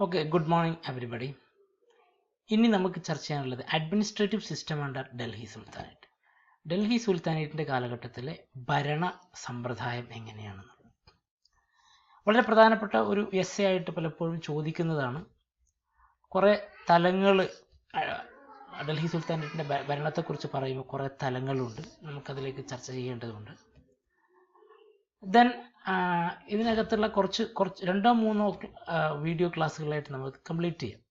Okay, good morning everybody. ഇനി നമുക്ക് ചർച്ച ചെയ്യാനുള്ളത് administrative system under Delhi sultanate. Delhi സുൽത്താനേറ്റിൻ്റെ കാലഘട്ടത്തിലെ ഭരണ സമ്പ്രദായം എങ്ങനെയാണെന്നുള്ളത് വളരെ പ്രധാനപ്പെട്ട ഒരു എസ്സേ ആയിട്ട് പലപ്പോഴും ചോദിക്കുന്നതാണ്. കുറേ തലങ്ങൾ ഡൽഹി സുൽത്താനേറ്റിൻ്റെ ഭരണത്തെക്കുറിച്ച് പറയുമ്പോൾ കുറേ തലങ്ങളുണ്ട്, നമുക്കതിലേക്ക് ചർച്ച ചെയ്യേണ്ടതുണ്ട്. ദെൻ ഇതിനകത്തുള്ള കുറച്ച് രണ്ടോ മൂന്നോ വീഡിയോ ക്ലാസ്സുകളായിട്ട് നമുക്ക് കംപ്ലീറ്റ് ചെയ്യാം.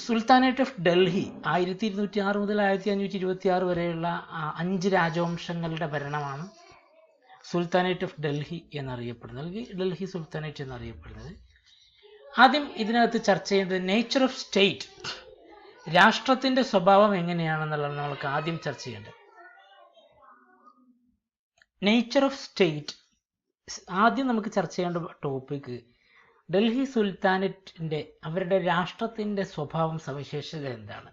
സുൽത്താനേറ്റ് ഓഫ് ഡൽഹി 1206 മുതൽ 1526 വരെയുള്ള 5 രാജവംശങ്ങളുടെ ഭരണമാണ് സുൽത്താനേറ്റ് ഓഫ് ഡൽഹി എന്നറിയപ്പെടുന്നത്, അല്ലെങ്കിൽ ഡൽഹി സുൽത്താനേറ്റ് എന്നറിയപ്പെടുന്നത്. ആദ്യം ഇതിനകത്ത് ചർച്ച ചെയ്യുന്നത് നേച്ചർ ഓഫ് സ്റ്റേറ്റ്, രാഷ്ട്രത്തിൻ്റെ സ്വഭാവം എങ്ങനെയാണെന്നുള്ളത് നമുക്ക് ആദ്യം ചർച്ച ചെയ്യേണ്ടത്. നേച്ചർ ഓഫ് സ്റ്റേറ്റ് ആദ്യം നമുക്ക് ചർച്ച ചെയ്യേണ്ട ടോപ്പിക്ക് ഡൽഹി സുൽത്താനേറ്റിൻ്റെ അവരുടെ രാഷ്ട്രത്തിൻ്റെ സ്വഭാവം സവിശേഷത എന്താണ്.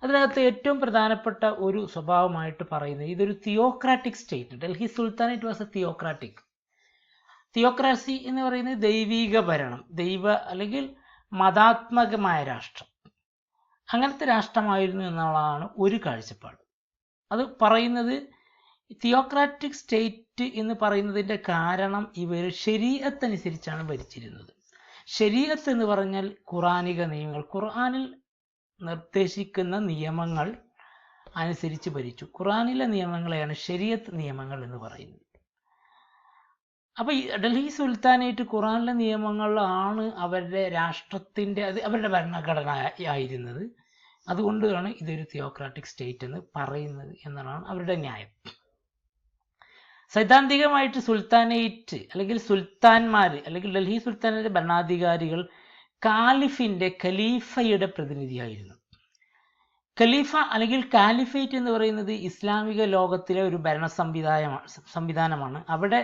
അതിനകത്ത് ഏറ്റവും പ്രധാനപ്പെട്ട ഒരു സ്വഭാവമായിട്ട് പറയുന്നത് ഇതൊരു theocratic state. Delhi sultanate was a theocratic. Theocracy എന്ന് പറയുന്നത് ദൈവിക ഭരണം, അല്ലെങ്കിൽ മതാത്മകമായ രാഷ്ട്രം, അങ്ങനത്തെ രാഷ്ട്രമായിരുന്നു എന്നുള്ളതാണ് ഒരു കാഴ്ചപ്പാട്. അത് പറയുന്നത് തിയോക്രാറ്റിക് സ്റ്റേറ്റ് എന്ന് പറയുന്നതിൻ്റെ കാരണം ഇവർ ശരീഅത്ത് അനുസരിച്ചാണ് ഭരിച്ചിരുന്നത്. ശരീഅത്ത് എന്ന് പറഞ്ഞാൽ ഖുറാനിക നിയമങ്ങൾ, ഖുർആനിൽ നിർദ്ദേശിക്കുന്ന നിയമങ്ങൾ അനുസരിച്ച് ഭരിച്ചു. ഖുറാനിലെ നിയമങ്ങളെയാണ് ശരീഅത്ത് നിയമങ്ങൾ എന്ന് പറയുന്നത്. അപ്പോൾ ഈ ഡൽഹി സുൽത്താനേറ്റ് ഖുറാനിലെ നിയമങ്ങളാണ് അവരുടെ രാഷ്ട്രത്തിൻ്റെ അവരുടെ ഭരണഘടന ആയിരുന്നത്. അതുകൊണ്ടാണ് ഇതൊരു തിയോക്രാറ്റിക് സ്റ്റേറ്റ് എന്ന് പറയുന്നത് എന്നാണ് അവരുടെ ന്യായം. സൈദ്ധാന്തികമായിട്ട് സുൽത്താനേറ്റ് അല്ലെങ്കിൽ സുൽത്താൻമാർ അല്ലെങ്കിൽ ഡൽഹി സുൽത്താനേറ്റ് ഭരണാധികാരികൾ ഖലീഫയുടെ പ്രതിനിധിയായിരുന്നു. ഖലീഫ അല്ലെങ്കിൽ കാലിഫേറ്റ് എന്ന് പറയുന്നത് ഇസ്ലാമിക ലോകത്തിലെ ഒരു ഭരണ സംവിധാനമാണ്. അവിടെ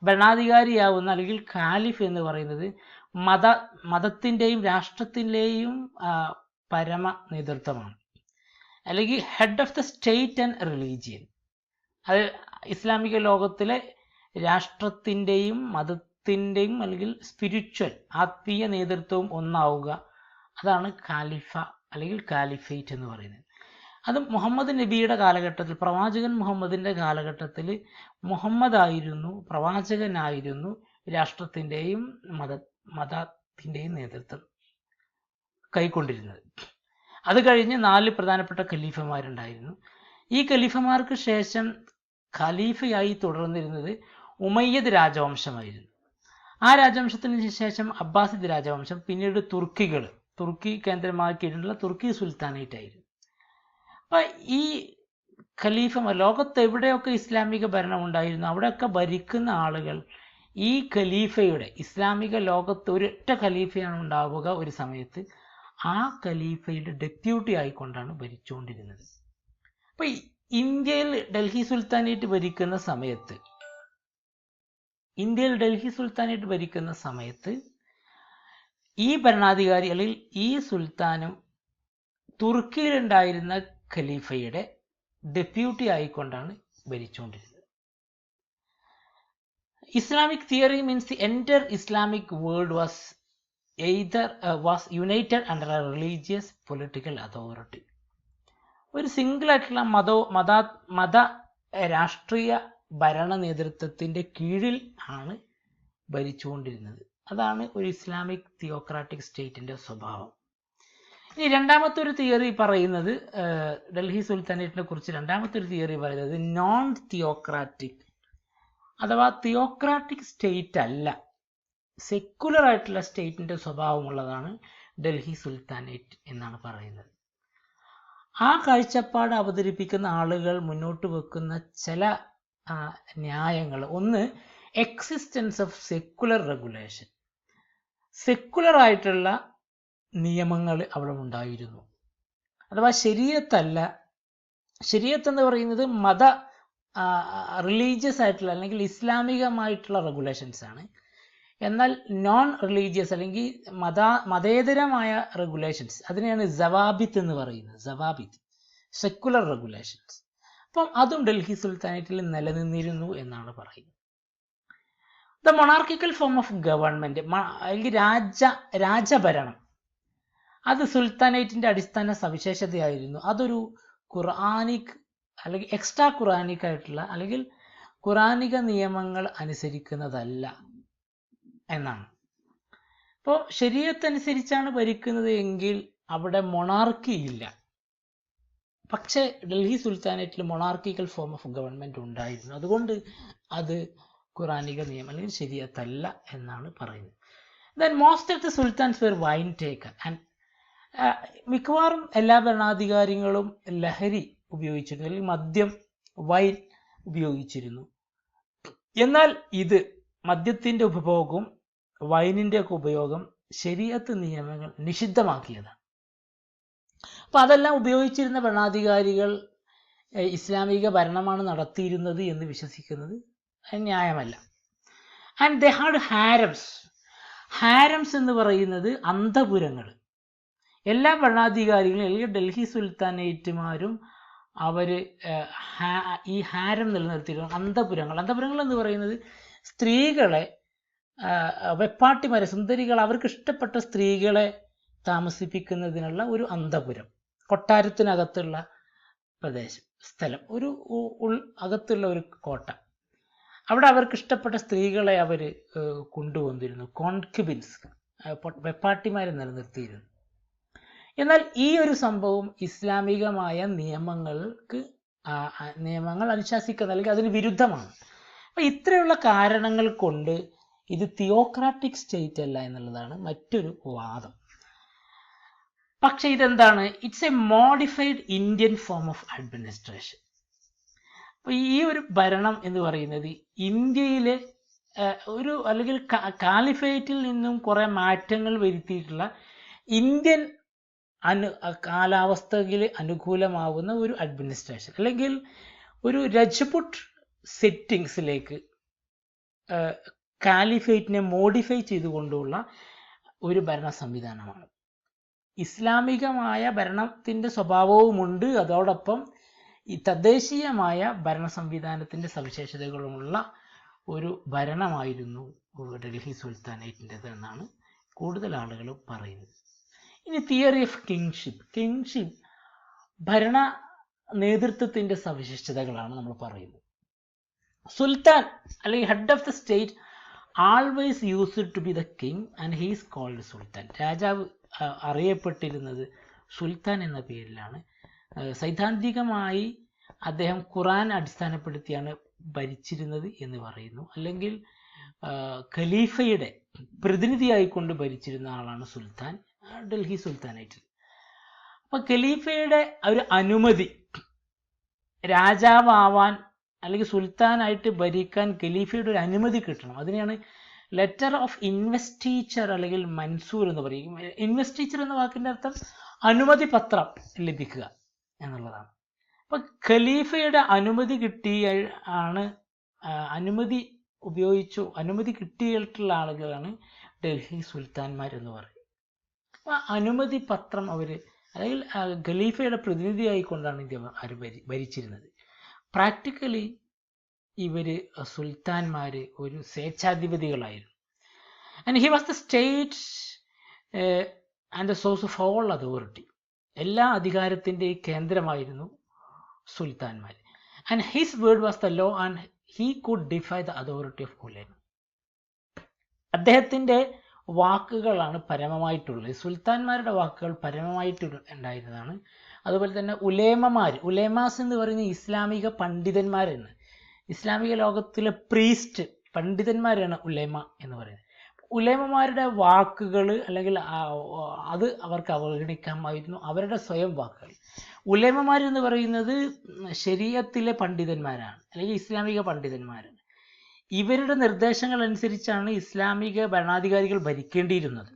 ഭരണാധികാരിയാവുന്ന അല്ലെങ്കിൽ ഖാലിഫ് എന്ന് പറയുന്നത് മതത്തിൻ്റെയും രാഷ്ട്രത്തിൻ്റെയും പരമ നേതൃത്വമാണ്, അല്ലെങ്കിൽ head of the state and religion. അത് ഇസ്ലാമിക ലോകത്തിലെ രാഷ്ട്രത്തിൻ്റെയും മതത്തിൻ്റെയും അല്ലെങ്കിൽ സ്പിരിച്വൽ ആത്മീയ നേതൃത്വവും ഒന്നാവുക, അതാണ് ഖാലിഫ അല്ലെങ്കിൽ കാലിഫേറ്റ് എന്ന് പറയുന്നത്. അത് മുഹമ്മദ് നബിയുടെ കാലഘട്ടത്തിൽ, പ്രവാചകൻ മുഹമ്മദിൻ്റെ കാലഘട്ടത്തിൽ മുഹമ്മദായിരുന്നു, പ്രവാചകനായിരുന്നു രാഷ്ട്രത്തിൻ്റെയും മതത്തിൻ്റെയും നേതൃത്വം കൈക്കൊണ്ടിരുന്നത്. അത് കഴിഞ്ഞ് 4 പ്രധാനപ്പെട്ട ഖലീഫമാരുണ്ടായിരുന്നു. ഈ ഖലീഫമാർക്ക് ശേഷം ഖലീഫയായി തുടർന്നിരുന്നത് ഉമയ്യദ് രാജവംശമായിരുന്നു. ആ രാജവംശത്തിന് ശേഷം അബ്ബാസിദ് രാജവംശം, പിന്നീട് തുർക്കി കേന്ദ്രമാക്കിയിട്ടുള്ള തുർക്കി സുൽത്താനേറ്റ് ആയിരുന്നു. അപ്പം ഈ ഖലീഫമാർ ലോകത്ത് എവിടെയൊക്കെ ഇസ്ലാമിക ഭരണം ഉണ്ടായിരുന്നു അവിടെയൊക്കെ ഭരിക്കുന്ന ആളുകൾ ഈ ഖലീഫയുടെ, ഇസ്ലാമിക ലോകത്ത് ഒരൊറ്റ ഖലീഫയാണ് ഉണ്ടാവുക ഒരു സമയത്ത്, ആ ഖലീഫയുടെ ഡെപ്യൂട്ടി ആയിക്കൊണ്ടാണ് ഭരിച്ചുകൊണ്ടിരുന്നത്. അപ്പം ഇന്ത്യയിൽ ഡൽഹി സുൽത്താനേറ്റ് ഭരിക്കുന്ന സമയത്ത് ഈ ഭരണാധികാരി അല്ലെങ്കിൽ ഈ സുൽത്താനും തുർക്കിയിലുണ്ടായിരുന്ന ഖലീഫയുടെ ഡെപ്യൂട്ടി ആയിക്കൊണ്ടാണ് ഭരിച്ചുകൊണ്ടിരുന്നത്. Islamic theory means the entire Islamic world was united under a religious political authority. ഒരു സിംഗിളായിട്ടുള്ള മത രാഷ്ട്രീയ ഭരണ നേതൃത്വത്തിൻ്റെ കീഴിൽ ആണ് ഭരിച്ചുകൊണ്ടിരുന്നത്. അതാണ് ഒരു ഇസ്ലാമിക് തിയോക്രാറ്റിക് സ്റ്റേറ്റിൻ്റെ സ്വഭാവം. ഇനി രണ്ടാമത്തെ ഒരു തിയറി പറയുന്നത്, ഡൽഹി സുൽത്താനേറ്റിനെ കുറിച്ച് രണ്ടാമത്തെ ഒരു തിയറി പറയുന്നത് നോൺ തിയോക്രാറ്റിക് അഥവാ തിയോക്രാറ്റിക് സ്റ്റേറ്റ് അല്ല, സെക്കുലർ ആയിട്ടുള്ള സ്റ്റേറ്റിൻ്റെ സ്വഭാവമുള്ളതാണ് ഡൽഹി സുൽത്താനേറ്റ് എന്നാണ് പറയുന്നത്. ആ കാഴ്ചപ്പാട് അവതരിപ്പിക്കുന്ന ആളുകൾ മുന്നോട്ട് വെക്കുന്ന ചില ന്യായങ്ങൾ, ഒന്ന് existence of secular regulation, secular ആയിട്ടുള്ള നിയമങ്ങൾ അവിടെ ഉണ്ടായിരുന്നു. അഥവാ ശരീഅത്തല്ല, ശരീഅത്ത് എന്ന് പറയുന്നത് റിലീജിയസ് ആയിട്ടുള്ള അല്ലെങ്കിൽ ഇസ്ലാമികമായിട്ടുള്ള റെഗുലേഷൻസ് ആണ്. എന്നാൽ നോൺ റിലീജിയസ് അല്ലെങ്കിൽ മതേതരമായ റെഗുലേഷൻസ്, അതിനെയാണ് സവാബിത്ത് എന്ന് പറയുന്നത്. സവാബിത്ത്, സെക്കുലർ റെഗുലേഷൻസ്. അപ്പം അതും ഡൽഹി സുൽത്താനേറ്റിൽ നിലനിന്നിരുന്നു എന്നാണ് പറയുന്നത്. The monarchical form of government അല്ലെങ്കിൽ രാജഭരണം അത് സുൽത്താനേറ്റിന്റെ അടിസ്ഥാന സവിശേഷതയായിരുന്നു. അതൊരു ഖുർആനിക് അല്ലെങ്കിൽ എക്സ്ട്രാ ഖുർആനിക് ആയിട്ടുള്ള അല്ലെങ്കിൽ ഖുർആനിക നിയമങ്ങൾ അനുസരിക്കുന്നതല്ല എന്നാണ്. ഇപ്പോൾ ശരീഅത്ത് അനുസരിച്ചാണ് ഭരിക്കുന്നത് എങ്കിൽ അവിടെ മൊണാർക്കി ഇല്ല. പക്ഷേ ഡൽഹി സുൽത്താനേറ്റിൽ മൊണാർക്കിക്കൽ ഫോം ഓഫ് ഗവൺമെന്റ് ഉണ്ടായിരുന്നു. അതുകൊണ്ട് അത് ഖുറാനിക നിയമം അല്ലെങ്കിൽ ശരീഅത്തല്ല എന്നാണ് പറയുന്നത്. Then most of the sultans were wine taker and മിക്കവാറും എല്ലാ ഭരണാധികാരികളും ലഹരി ഉപയോഗിച്ചിരുന്നു അല്ലെങ്കിൽ മദ്യം വൈൻ ഉപയോഗിച്ചിരുന്നു. എന്നാൽ ഇത് മദ്യത്തിന്റെ ഉപഭോഗവും വൈനിന്റെ ഒക്കെ ഉപയോഗം ശരീഅത്ത് നിയമങ്ങൾ നിഷിദ്ധമാക്കിയതാണ്. അപ്പൊ അതെല്ലാം ഉപയോഗിച്ചിരുന്ന ഭരണാധികാരികൾ ഇസ്ലാമിക ഭരണമാണ് നടത്തിയിരുന്നത് എന്ന് വിശ്വസിക്കുന്നത് ന്യായമല്ല. ആൻഡ് ദേ ഹാഡ് ഹാരംസ് എന്ന് പറയുന്നത് അന്തപുരങ്ങൾ. എല്ലാ ഭരണാധികാരികളും അല്ലെങ്കിൽ ഡൽഹി സുൽത്താനേറ്റുമാരും അവര് ഈ ഹാരം നിലനിർത്തിയിരുന്നു. അന്തപുരങ്ങൾ എന്ന് പറയുന്നത് സ്ത്രീകളെ വെപ്പാട്ടിമാരെ സുന്ദരികൾ അവർക്ക് ഇഷ്ടപ്പെട്ട സ്ത്രീകളെ താമസിപ്പിക്കുന്നതിനുള്ള ഒരു അന്തപുരം, കൊട്ടാരത്തിനകത്തുള്ള പ്രദേശം, സ്ഥലം, ഒരു അകത്തുള്ള ഒരു കോട്ട. അവിടെ അവർക്ക് ഇഷ്ടപ്പെട്ട സ്ത്രീകളെ അവർ കൊണ്ടുവന്നിരുന്നു. കോൺക്യുബിൻസ്, വെപ്പാട്ടിമാരെ നിലനിർത്തിയിരുന്നു. എന്നാൽ ഈ ഒരു സംഭവം ഇസ്ലാമികമായ നിയമങ്ങൾ അനുശാസിക്കുന്ന അല്ലെങ്കിൽ അതിന് വിരുദ്ധമാണ്. അപ്പൊ ഇത്രയുള്ള കാരണങ്ങൾ കൊണ്ട് ഇത് തിയോക്രാറ്റിക് സ്റ്റേറ്റ് അല്ല എന്നുള്ളതാണ് മറ്റൊരു വാദം. പക്ഷെ ഇതെന്താണ്? It's A modified Indian form of administration. അപ്പൊ ഈ ഒരു ഭരണം എന്ന് പറയുന്നത് ഇന്ത്യയിലെ ഒരു അല്ലെങ്കിൽ കാലിഫേറ്റിൽ നിന്നും കുറെ മാറ്റങ്ങൾ വരുത്തിയിട്ടുള്ള ഇന്ത്യൻ കാലാവസ്ഥയിൽ അനുകൂലമാവുന്ന ഒരു അഡ്മിനിസ്ട്രേഷൻ അല്ലെങ്കിൽ ഒരു രജ്പുട്ട് സെറ്റിങ്സിലേക്ക് കാലിഫേറ്റിനെ മോഡിഫൈ ചെയ്തുകൊണ്ടുള്ള ഒരു ഭരണ സംവിധാനമാണ്. ഇസ്ലാമികമായ ഭരണത്തിന്റെ സ്വഭാവവുമുണ്ട്, അതോടൊപ്പം ഈ തദ്ദേശീയമായ ഭരണ സംവിധാനത്തിന്റെ സവിശേഷതകളുമുള്ള ഒരു ഭരണമായിരുന്നു ഡൽഹി സുൽത്താനേറ്റിൻ്റെത് എന്നാണ് കൂടുതൽ ആളുകളും പറയുന്നത്. ഇനി തിയറി ഓഫ് കിങ്ഷിപ്പ് ഭരണ നേതൃത്വത്തിന്റെ സവിശേഷതകളാണ് നമ്മൾ പറയുന്നത്. സുൽത്താൻ അല്ലെങ്കിൽ head of the state always used to be the king and he is called sultan. രാജാവ് അറിയപ്പെട്ടിരുന്നത് സുൽത്താൻ എന്ന പേരിലാണ്. സൈദ്ധാന്തികമായി അദ്ദേഹം ഖുറാൻ അടിസ്ഥാനപ്പെടുത്തിയാണ് ഭരിച്ചിരുന്നത് എന്ന് പറയുന്നു. അല്ലെങ്കിൽ ഖലീഫയുടെ പ്രതിനിധിയായിക്കൊണ്ട് ഭരിച്ചിരുന്ന ആളാണ് സുൽത്താൻ ഡൽഹി സുൽത്താനേറ്റിൽ. അപ്പൊ ഖലീഫയുടെ ഒരു അനുമതി, രാജാവാൻ അല്ലെങ്കിൽ സുൽത്താനായിട്ട് ഭരിക്കാൻ ഖലീഫയുടെ ഒരു അനുമതി കിട്ടണം. അതിനെയാണ് ലെറ്റർ ഓഫ് ഇൻവെസ്റ്റീച്ചർ അല്ലെങ്കിൽ മൻസൂർ എന്ന് പറയും. ഇൻവെസ്റ്റീച്ചർ എന്ന വാക്കിന്റെ അർത്ഥം അനുമതി പത്രം ലഭിക്കുക എന്നുള്ളതാണ്. അപ്പൊ ഖലീഫയുടെ അനുമതി അനുമതി കിട്ടിയിട്ടുള്ള ആളുകളാണ് ഡൽഹി സുൽത്താൻമാർ എന്ന് പറയും. അപ്പൊ അനുമതി പത്രം അല്ലെങ്കിൽ ഖലീഫയുടെ പ്രതിനിധിയായിക്കൊണ്ടാണ് ഇന്ത്യ ഭരിച്ചിരുന്നത്. പ്രാക്ടിക്കലി ഇവര് സുൽത്താൻമാര് ഒരു സ്വേച്ഛാധിപതികളായിരുന്നു. And he was the state and the source of all authority. എല്ലാ അധികാരത്തിൻ്റെയും കേന്ദ്രമായിരുന്നു സുൽത്താൻമാർ. And his word was the law and he could defy the authority of ulema. അദ്ദേഹത്തിന്റെ വാക്കുകളാണ് പരമമായിട്ടുള്ളത്. സുൽത്താൻമാരുടെ വാക്കുകൾ പരമമായിട്ട് ഉണ്ടായിരുന്നതാണ്. അതുപോലെ തന്നെ ഉലേമാസ് എന്ന് പറയുന്ന ഇസ്ലാമിക പണ്ഡിതന്മാരാണ്. ഇസ്ലാമിക ലോകത്തിലെ പ്രീസ്റ്റ് പണ്ഡിതന്മാരാണ് ഉലേമ എന്ന് പറയുന്നത്. ഉലേമമാരുടെ വാക്കുകൾ അല്ലെങ്കിൽ അത് അവർക്ക് അവഗണിക്കാമായിരുന്നു, അവരുടെ സ്വയം വാക്കുകൾ. ഉലേമമാർ എന്ന് പറയുന്നത് ശരീഅത്തിലെ പണ്ഡിതന്മാരാണ് അല്ലെങ്കിൽ ഇസ്ലാമിക പണ്ഡിതന്മാരാണ്. ഇവരുടെ നിർദ്ദേശങ്ങൾ അനുസരിച്ചാണ് ഇസ്ലാമിക ഭരണാധികാരികൾ ഭരിക്കേണ്ടിയിരുന്നത്.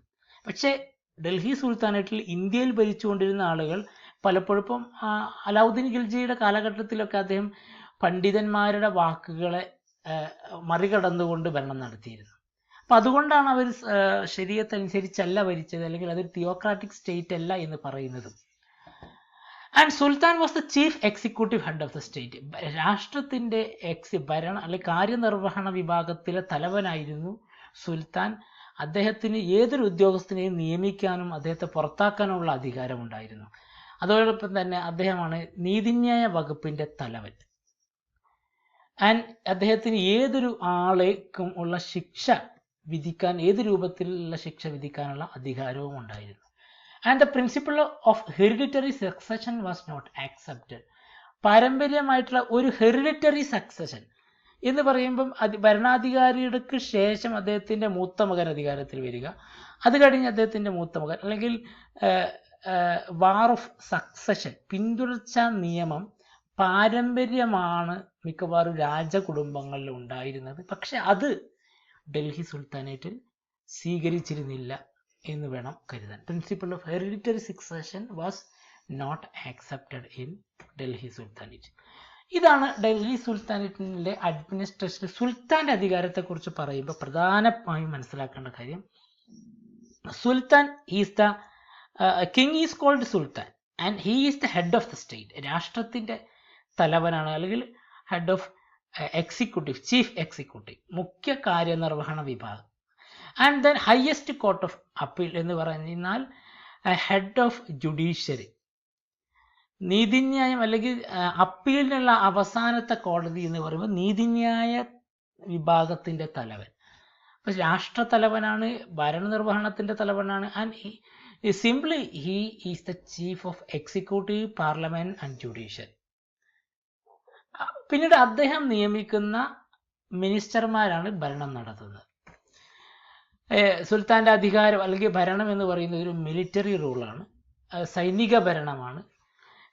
പക്ഷേ ഡൽഹി സുൽത്താനേറ്റിൽ ഇന്ത്യയിൽ ഭരിച്ചുകൊണ്ടിരുന്ന ആളുകൾ പലപ്പോഴും അലാവുദ്ദീൻ ഖിൽജിയുടെ കാലഘട്ടത്തിലൊക്കെ അദ്ദേഹം പണ്ഡിതന്മാരുടെ വാക്കുകളെ മറികടന്നുകൊണ്ട് ഭരണം നടത്തിയിരുന്നു. അപ്പം അതുകൊണ്ടാണ് അവർ ശരീഅത്ത് അനുസരിച്ചല്ല ഭരിച്ചത് അല്ലെങ്കിൽ അതൊരു തിയോക്രാറ്റിക് സ്റ്റേറ്റ് അല്ല എന്ന് പറയുന്നത്. And Sultan was the chief executive head of the state. രാഷ്ട്രത്തിൻ്റെ ഭരണ അല്ലെങ്കിൽ കാര്യനിർവഹണ വിഭാഗത്തിലെ തലവനായിരുന്നു സുൽത്താൻ. അദ്ദേഹത്തിന് ഏതൊരു ഉദ്യോഗസ്ഥനെയും നിയമിക്കാനും അദ്ദേഹത്തെ പുറത്താക്കാനുമുള്ള അധികാരമുണ്ടായിരുന്നു. അതോടൊപ്പം തന്നെ അദ്ദേഹമാണ് നീതിന്യായ വകുപ്പിൻ്റെ തലവൻ. ആൻഡ് അദ്ദേഹത്തിന് ഏതൊരു ആളേക്കും ഉള്ള ശിക്ഷ വിധിക്കാൻ, ഏത് രൂപത്തിലുള്ള ശിക്ഷ വിധിക്കാനുള്ള അധികാരവും ഉണ്ടായിരുന്നു. And the principle of hereditary succession was not accepted. പാരമ്പര്യമായിട്ടുള്ള ഒരു ഹെറിഡിറ്ററി സക്സഷൻ എന്ന് പറയുമ്പം ഭരണാധികാരിക്ക് ശേഷം അദ്ദേഹത്തിൻ്റെ മൂത്ത മകൻ അധികാരത്തിൽ വരിക, അത് കഴിഞ്ഞ് അദ്ദേഹത്തിൻ്റെ മൂത്ത മകൻ, അല്ലെങ്കിൽ വാർ ഓഫ് സക്സഷൻ, പിന്തുടർച്ചാ നിയമം പാരമ്പര്യമാണ് മിക്കവാറും രാജകുടുംബങ്ങളിൽ ഉണ്ടായിരുന്നത്. പക്ഷെ അത് ഡൽഹി സുൽത്താനേറ്റിൽ സ്വീകരിച്ചിരുന്നില്ല എന്ന് വേണം കരുതാൻ. Principle of hereditary succession was not accepted in Delhi sultanate. ഇതാണ് ഡൽഹി സുൽത്താനേറ്റിൻ്റെ അഡ്മിനിസ്ട്രേഷൻ. സുൽത്താൻ്റെ അധികാരത്തെക്കുറിച്ച് പറയുമ്പോൾ പ്രധാനമായും മനസ്സിലാക്കേണ്ട കാര്യം, sultan is the king is called sultan and he is the head of the state. രാഷ്ട്രത്തിൻ്റെ തലവനാണ്, അല്ലെങ്കിൽ head of executive, chief executive, മുഖ്യ കാര്യനിർവഹണ വിഭാഗം. And then highest court of appeal എന്ന് പറഞ്ഞാൽ ഹെഡ് ഓഫ് ജുഡീഷ്യറി, നീതിന്യായം അല്ലെങ്കിൽ അപ്പീലിനുള്ള അവസാനത്തെ കോടതി എന്ന് പറയുമ്പോൾ നീതിന്യായ വിഭാഗത്തിൻ്റെ തലവൻ. അപ്പം രാഷ്ട്രത്തലവനാണ്, ഭരണനിർവഹണത്തിൻ്റെ തലവനാണ്. And simply he is the chief of executive, parliament and judiciary. പിന്നീട് അദ്ദേഹം നിയമിക്കുന്ന മിനിസ്റ്റർമാരാണ് ഭരണം നടത്തുന്നത്. സുൽത്താൻ്റെ അധികാരം അല്ലെങ്കിൽ ഭരണം എന്ന് പറയുന്നത് ഒരു മിലിറ്ററി റൂളാണ്, സൈനിക ഭരണമാണ്.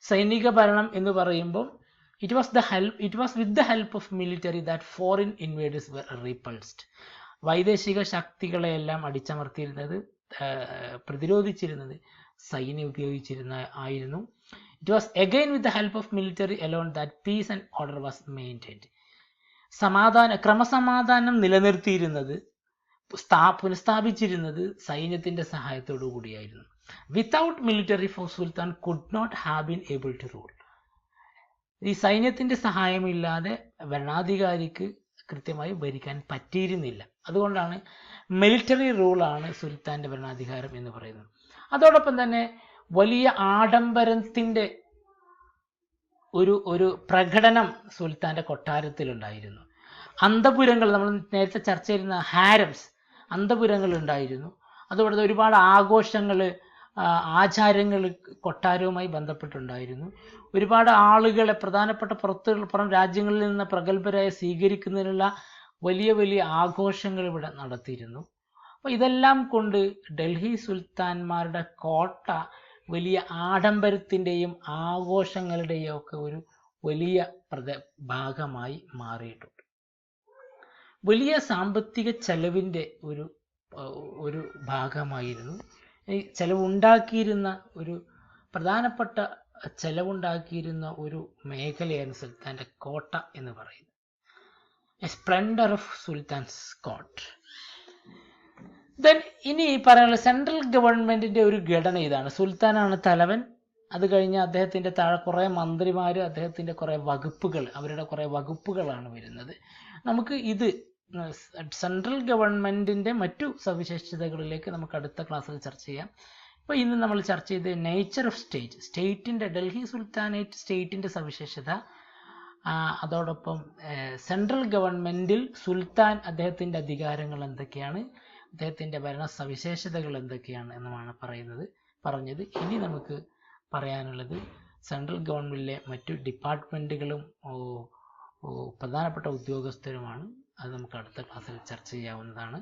സൈനിക ഭരണം എന്ന് പറയുമ്പോൾ it was with the help of military that foreign invaders were repulsed. വൈദേശിക ശക്തികളെയെല്ലാം അടിച്ചമർത്തിയിരുന്നത്, പ്രതിരോധിച്ചിരുന്നത് സൈന്യം ആയിരുന്നു. It was again with the help of military alone that peace and order was maintained. ക്രമസമാധാനം നിലനിർത്തിയിരുന്നത്, പുനഃസ്ഥാപിച്ചിരുന്നത് സൈന്യത്തിൻ്റെ സഹായത്തോടു കൂടിയായിരുന്നു. Without military force sultan could not have been able to rule. ഈ സൈന്യത്തിൻ്റെ സഹായമില്ലാതെ ഭരണാധികാരിക്ക് കൃത്യമായി ഭരിക്കാൻ പറ്റിയിരുന്നില്ല. അതുകൊണ്ടാണ് മിലിറ്ററി റൂളാണ് സുൽത്താൻ്റെ ഭരണാധികാരം എന്ന് പറയുന്നത്. അതോടൊപ്പം തന്നെ വലിയ ആഡംബരത്തിൻ്റെ ഒരു പ്രകടനം സുൽത്താൻ്റെ കൊട്ടാരത്തിലുണ്ടായിരുന്നു. അന്തപുരങ്ങൾ, നമ്മൾ നേരത്തെ ചർച്ച ചെയ്യുന്ന ഹാരംസ്, അന്തപുരങ്ങൾ ഉണ്ടായിരുന്നു. അതുപോലെ ഒരുപാട് ആഘോഷങ്ങൾ, ആചാരങ്ങൾ കൊട്ടാരവുമായി ബന്ധപ്പെട്ടുണ്ടായിരുന്നു. ഒരുപാട് ആളുകളെ, പ്രധാനപ്പെട്ട പുറം രാജ്യങ്ങളിൽ നിന്ന് പ്രഗത്ഭരായി സ്വീകരിക്കുന്നതിനുള്ള വലിയ വലിയ ആഘോഷങ്ങൾ ഇവിടെ നടത്തിയിരുന്നു. അപ്പോൾ ഇതെല്ലാം കൊണ്ട് ഡൽഹി സുൽത്താൻമാരുടെ കോട്ട വലിയ ആഡംബരത്തിൻ്റെയും ആഘോഷങ്ങളുടെയും ഒക്കെ ഒരു വലിയ ഭാഗമായി മാറിയിട്ടുണ്ട്. വലിയ സാമ്പത്തിക ചെലവിൻ്റെ ഒരു ഭാഗമായിരുന്നു. ഈ ചെലവുണ്ടാക്കിയിരുന്ന പ്രധാനപ്പെട്ട ചെലവുണ്ടാക്കിയിരുന്ന ഒരു മേഖലയാണ് സുൽത്താൻ്റെ കോട്ട എന്ന് പറയുന്നത്. A splendour of sultan's court. Then ഇനി പറയാനുള്ള സെൻട്രൽ ഗവൺമെൻറ്റിൻ്റെ ഒരു ഘടന ഇതാണ്. സുൽത്താനാണ് തലവൻ. അത് കഴിഞ്ഞ് അദ്ദേഹത്തിൻ്റെ താഴെ കുറേ മന്ത്രിമാർ, അദ്ദേഹത്തിൻ്റെ കുറേ വകുപ്പുകൾ, അവരുടെ കുറേ വകുപ്പുകളാണ് വരുന്നത്. നമുക്ക് ഇത് സെൻട്രൽ ഗവൺമെൻറ്റിൻ്റെ മറ്റു സവിശേഷതകളിലേക്ക് നമുക്ക് അടുത്ത ക്ലാസ്സിൽ ചർച്ച ചെയ്യാം. ഇപ്പോൾ ഇന്ന് നമ്മൾ ചർച്ച ചെയ്ത് നേച്ചർ ഓഫ് സ്റ്റേറ്റിൻ്റെ, ഡൽഹി സുൽത്താനേറ്റ് സ്റ്റേറ്റിൻ്റെ സവിശേഷത, അതോടൊപ്പം സെൻട്രൽ ഗവൺമെൻറ്റിൽ സുൽത്താൻ, അദ്ദേഹത്തിൻ്റെ അധികാരങ്ങൾ എന്തൊക്കെയാണ്, അദ്ദേഹത്തിൻ്റെ ഭരണ സവിശേഷതകൾ എന്തൊക്കെയാണ് എന്നുമാണ് പറഞ്ഞത്. ഇനി നമുക്ക് പറയാനുള്ളത് സെൻട്രൽ ഗവൺമെൻറ്റിലെ മറ്റു ഡിപ്പാർട്ട്മെൻറ്റുകളും പ്രധാനപ്പെട്ട ഉദ്യോഗസ്ഥരുമാണ്. അത് നമുക്ക് അടുത്ത ക്ലാസ്സിൽ ചർച്ച ചെയ്യാവുന്നതാണ്.